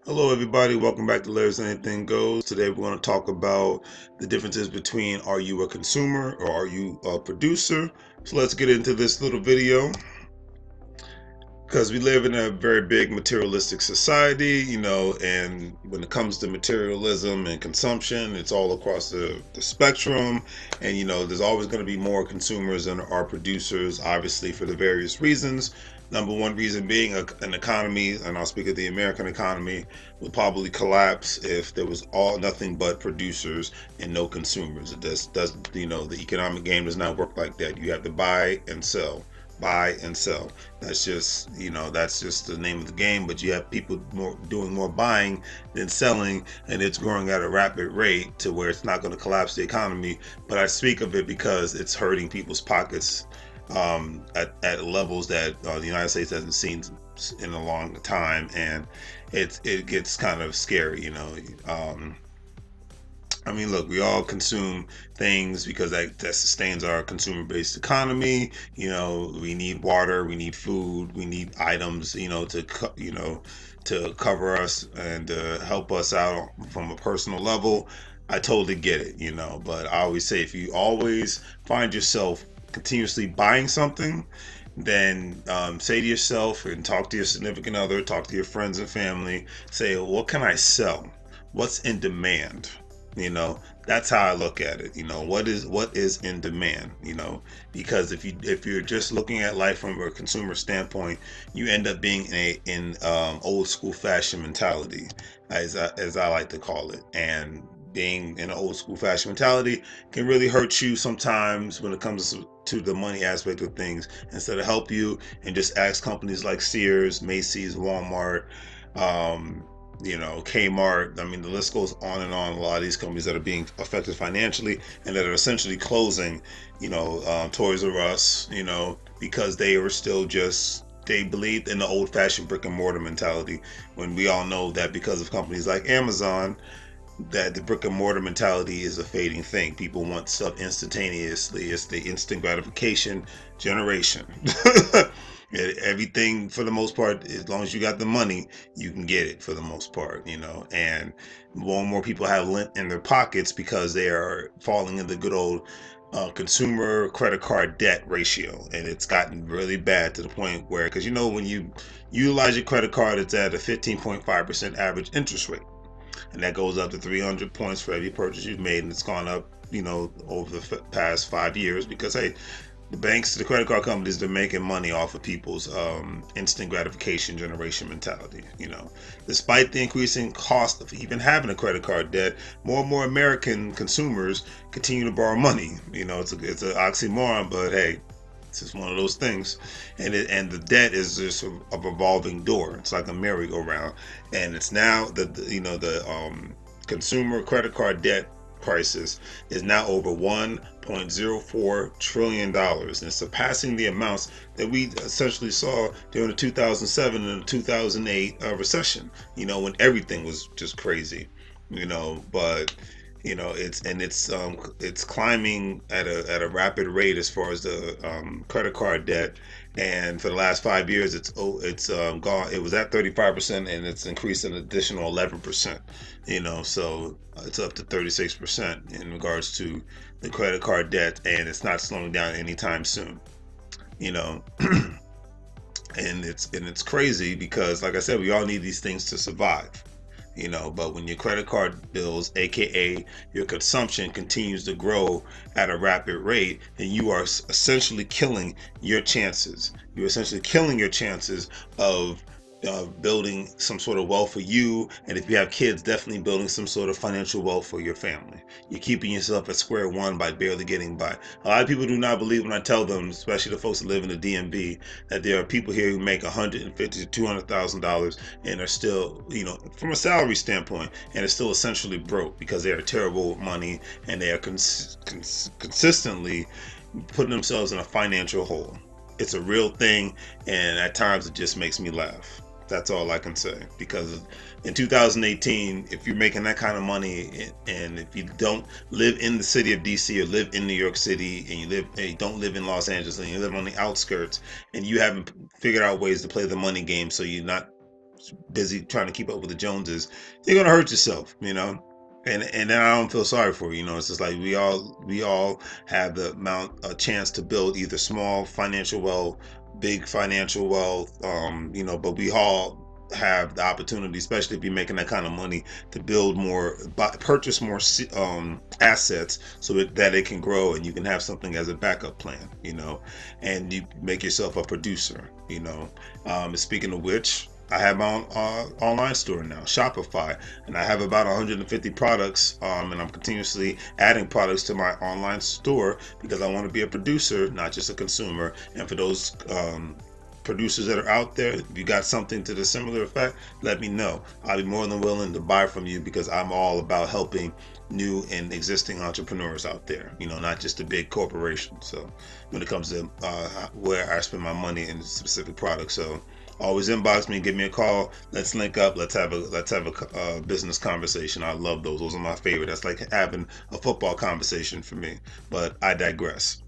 Hello, everybody. Welcome back to Larry's Anything Goes. Today, we're going to talk about the differences between are you a consumer or are you a producer? So, let's get into this little video because we live in a very big materialistic society, and when it comes to materialism and consumption, it's all across the spectrum. And, there's always going to be more consumers than are producers, obviously, for the various reasons. Number one reason being an economy, and I'll speak of the American economy, would probably collapse if there was all nothing but producers and no consumers. It does the economic game does not work like that. You have to buy and sell, buy and sell. That's just the name of the game. But you have people doing more buying than selling, and it's growing at a rapid rate to where it's not going to collapse the economy. But I speak of it because it's hurting people's pockets at levels that the United States hasn't seen in a long time, and it gets kind of scary. I mean, look, we all consume things because that sustains our consumer-based economy. We need water, we need food, we need items, to cover us and help us out from a personal level. I totally get it. But I always say if you always find yourself continuously buying something, then say to yourself and talk to your significant other, talk to your friends and family, say, what can I sell? What's in demand? That's how I look at it. What is in demand, because if you're just looking at life from a consumer standpoint, you end up being in old school fashion mentality, as I like to call it. And being in an old school fashion mentality can really hurt you sometimes when it comes to the money aspect of things, instead of help you and just ask companies like Sears, Macy's, Walmart, Kmart. I mean, the list goes on and on. A lot of these companies that are being affected financially and that are essentially closing, Toys R Us, because they were still they believed in the old fashioned brick and mortar mentality, when we all know that because of companies like Amazon, that the brick and mortar mentality is a fading thing. People want stuff instantaneously. It's the instant gratification generation. Everything, for the most part, as long as you got the money, you can get it for the most part, and more and more people have lint in their pockets because they are falling in the good old consumer credit card debt ratio. And it's gotten really bad to the point where, because when you utilize your credit card, it's at a 15.5% average interest rate, and that goes up to 300 points for every purchase you've made, and it's gone up over the past 5 years, because hey, the banks, the credit card companies, they're making money off of people's instant gratification generation mentality. Despite the increasing cost of even having a credit card debt, more and more American consumers continue to borrow money. It's an oxymoron, but hey, it's just one of those things. And the debt is just a revolving door. It's like a merry-go-round, and it's now the consumer credit card debt crisis is now over $1.04 trillion, and surpassing the amounts that we essentially saw during the 2007 and the 2008 recession, when everything was just crazy. But it's climbing at a rapid rate as far as the credit card debt. And for the last 5 years, it's gone. It was at 35%, and it's increased an additional 11%. So it's up to 36% in regards to the credit card debt, and it's not slowing down anytime soon. You know, and it's crazy because, like I said, we all need these things to survive. But when your credit card bills, aka your consumption, continues to grow at a rapid rate, and you are essentially killing your chances. You're essentially killing your chances of building some sort of wealth for you, and if you have kids, definitely building some sort of financial wealth for your family. You're keeping yourself at square one by barely getting by. A lot of people do not believe when I tell them, especially the folks that live in the DMV, that there are people here who make $150,000 to $200,000 and are still, from a salary standpoint, and are still essentially broke because they are terrible with money, and they are consistently putting themselves in a financial hole. It's a real thing, and at times it just makes me laugh. That's all I can say. Because in 2018, if you're making that kind of money, and if you don't live in the city of DC or live in New York City, and you don't live in Los Angeles, and you live on the outskirts, and you haven't figured out ways to play the money game, so you're not busy trying to keep up with the Joneses, you're gonna hurt yourself, you know. And then I don't feel sorry for you, you know. It's just like we all have the amount a chance to build either small financial wealth, big financial wealth, you know. But we all have the opportunity, especially if you're making that kind of money, to build more, purchase more assets, so that it can grow and you can have something as a backup plan, you know, and you make yourself a producer, you know. Speaking of which, I have my own online store now, Shopify, and I have about 150 products, and I'm continuously adding products to my online store because I want to be a producer, not just a consumer. And for those producers that are out there, if you got something to the similar effect, let me know. I'll be more than willing to buy from you because I'm all about helping new and existing entrepreneurs out there, you know, not just the big corporations. So when it comes to where I spend my money in specific products, so always inbox me, give me a call. Let's link up. Let's have a business conversation. I love those. Those are my favorite. That's like having a football conversation for me. But I digress.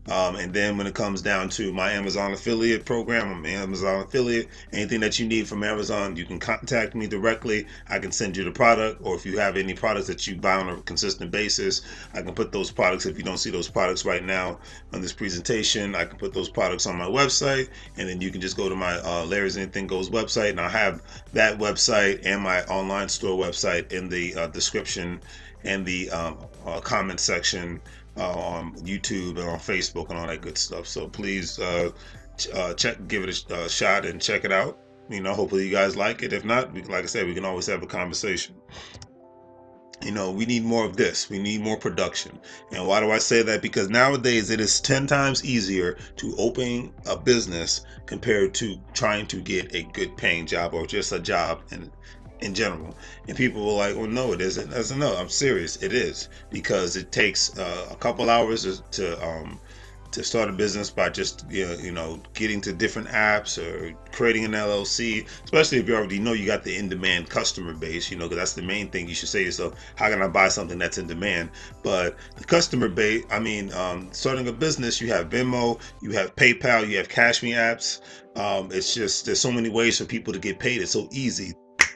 And then when it comes down to my Amazon affiliate program, I'm an Amazon affiliate. Anything that you need from Amazon, you can contact me directly. I can send you the product, or if you have any products that you buy on a consistent basis, I can put those products. If you don't see those products right now on this presentation, I can put those products on my website, and then you can just go to my Larry's Anything Goes website, and I'll have that website and my online store website in the description and the comment section on YouTube and on Facebook and all that good stuff. So please give it a shot and check it out. You know, hopefully you guys like it. If not, like I said, we can always have a conversation. You know, we need more of this. We need more production. And why do I say that? Because nowadays it is 10 times easier to open a business compared to trying to get a good paying job or just a job in general. And people were like, well, no, it isn't. I said, no, I'm serious. It is, because it takes a couple hours to start a business by just you know getting to different apps or creating an LLC, especially if you already know you got the in-demand customer base, you know, because that's the main thing you should say to yourself: how can I buy something that's in demand? But the customer base, I mean, starting a business, you have Venmo, you have PayPal, you have Cash Me apps. It's just, there's so many ways for people to get paid. It's so easy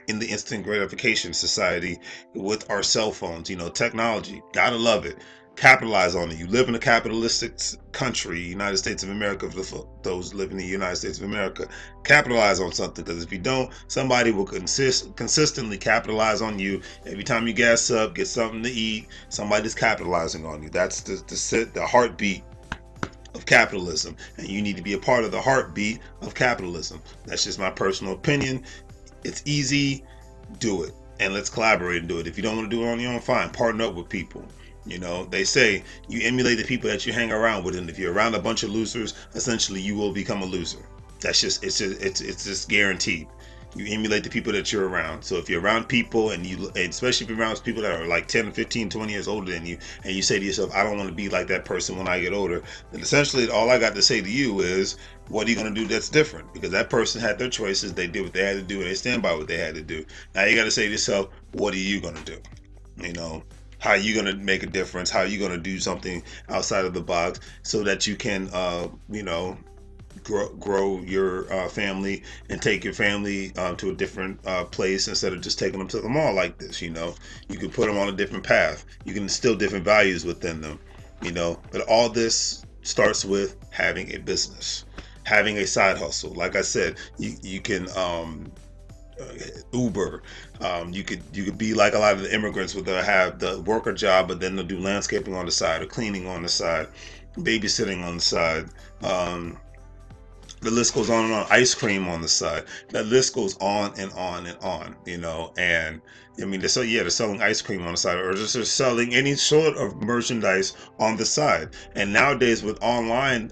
in the instant gratification society with our cell phones. You know, technology, gotta love it. Capitalize on it. You live in a capitalistic country, United States of America. For those living in the United States of America, capitalize on something, because if you don't, somebody will consistently capitalize on you. Every time you gas up, get something to eat, somebody's capitalizing on you. That's the heartbeat of capitalism, and you need to be a part of the heartbeat of capitalism. That's just my personal opinion. It's easy, do it, and let's collaborate and do it. If you don't want to do it on your own, fine, partner up with people. You know, they say you emulate the people that you hang around with, and if you're around a bunch of losers, essentially you will become a loser. That's just, it's just guaranteed. You emulate the people that you're around. So if you're around people, and especially if you're around people that are like 10, 15, 20 years older than you, and you say to yourself, I don't want to be like that person when I get older, then essentially all I got to say to you is, what are you going to do that's different? Because that person had their choices, they did what they had to do, and they stand by what they had to do. Now you got to say to yourself, what are you going to do? You know, how are you going to make a difference? How are you going to do something outside of the box so that you can, you know, grow your family and take your family to a different place, instead of just taking them to the mall like this. You know, you can put them on a different path. You can instill different values within them, you know. But all this starts with having a business, having a side hustle. Like I said, you can Uber. You could be like a lot of the immigrants, where they'll have the worker job, but then they'll do landscaping on the side, or cleaning on the side, babysitting on the side. The list goes on and on. Ice cream on the side. That list goes on and on and on, you know. And I mean, they're selling ice cream on the side, or just they're selling any sort of merchandise on the side. And nowadays, with online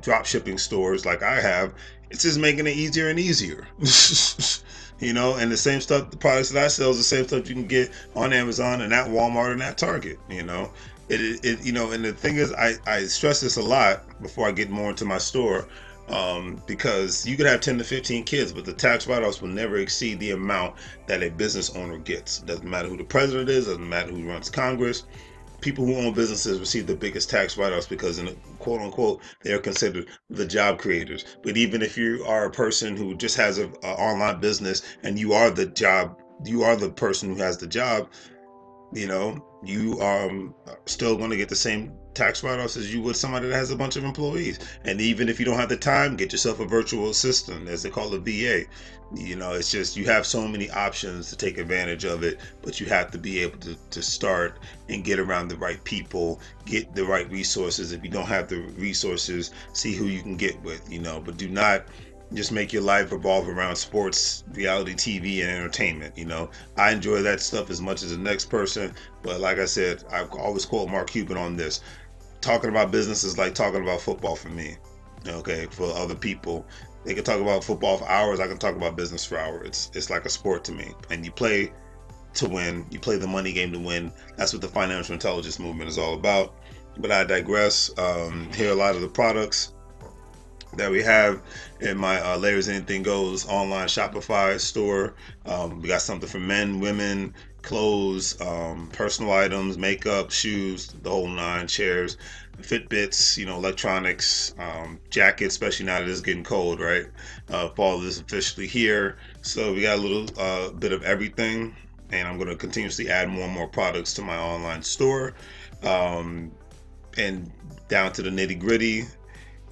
drop shipping stores like I have, it's just making it easier and easier. You know, and the same stuff, the products that I sell is the same stuff you can get on Amazon and at Walmart and at Target, you know. You know, and the thing is, I stress this a lot before I get more into my store, because you could have 10 to 15 kids, but the tax write-offs will never exceed the amount that a business owner gets. Doesn't matter who the president is, doesn't matter who runs Congress. people who own businesses receive the biggest tax write-offs because, in quote unquote, they are considered the job creators. But even if you are a person who just has a online business and you are the job, you are the person who has the job, you know, you still going to get the same tax write-offs as you would somebody that has a bunch of employees. And even if you don't have the time, get yourself a virtual assistant, as they call it, VA. You know, it's just, you have so many options to take advantage of it, but you have to be able to start and get around the right people, get the right resources. If you don't have the resources, see who you can get with, you know, but do not just make your life revolve around sports, reality TV, and entertainment. You know, I enjoy that stuff as much as the next person, but like I said, I always quote Mark Cuban on this: talking about business is like talking about football for me. Okay, for other people, they can talk about football for hours. I can talk about business for hours. It's like a sport to me, and you play to win. You play the money game to win. That's what the financial intelligence movement is all about. But I digress. Here are a lot of the products that we have in my Layers Anything Goes online Shopify store. We got something for men, women, clothes, personal items, makeup, shoes, the whole nine, chairs, Fitbits, you know, electronics, jackets, especially now that it's getting cold, right? Fall is officially here. So we got a little bit of everything, and I'm going to continuously add more and more products to my online store, and down to the nitty gritty.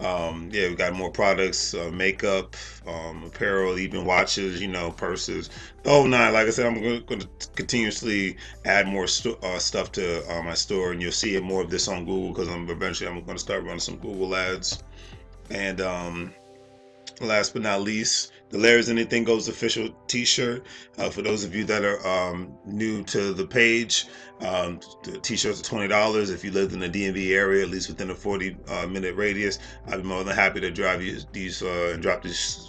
Yeah, we got more products, makeup, apparel, even watches, you know, purses. Oh, nine. Like I said, I'm going to continuously add more stuff to my store, and you'll see more of this on Google, because eventually I'm going to start running some Google ads. And last but not least, the Layers Anything Goes official t-shirt. For those of you that are new to the page, the t-shirts are $20. If you lived in the DMV area, at least within a 40-minute radius, I'd be more than happy to drive you these and drop these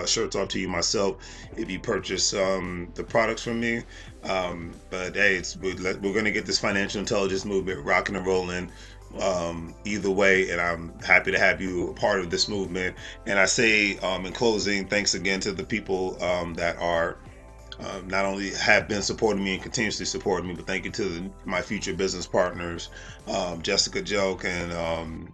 shirts off to you myself if you purchase the products from me. But hey, we're going to get this financial intelligence movement rocking and rolling. Either way, and I'm happy to have you a part of this movement. And I say, in closing, thanks again to the people that are not only have been supporting me and continuously supporting me, but thank you to my future business partners, Jessica Joke and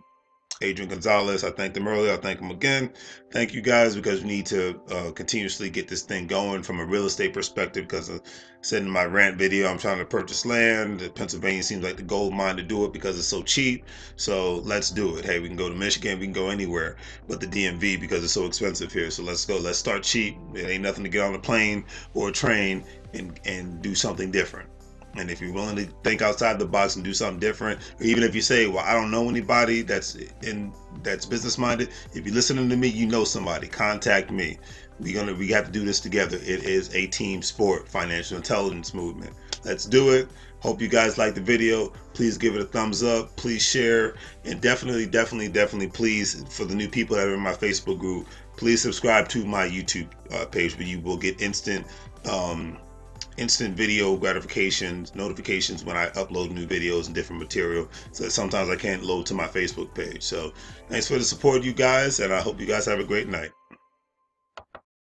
Adrian Gonzalez. I thanked them earlier. I thank them again. Thank you guys, because we need to continuously get this thing going from a real estate perspective, because I said in my rant video, I'm trying to purchase land. Pennsylvania seems like the gold mine to do it because it's so cheap. So let's do it. Hey, we can go to Michigan, we can go anywhere but the DMV because it's so expensive here. So let's go. Let's start cheap. It ain't nothing to get on a plane or a train and do something different. And if you're willing to think outside the box and do something different, or even if you say, well, I don't know anybody that's business minded, if you're listening to me, you know somebody, contact me. We have to do this together. It is a team sport, financial intelligence movement. Let's do it. Hope you guys like the video. Please give it a thumbs up. Please share. And definitely, please, for the new people that are in my Facebook group, please subscribe to my YouTube page, where you will get instant video notifications when I upload new videos and different material. So sometimes I can't load to my Facebook page. So thanks for the support, you guys, and I hope you guys have a great night.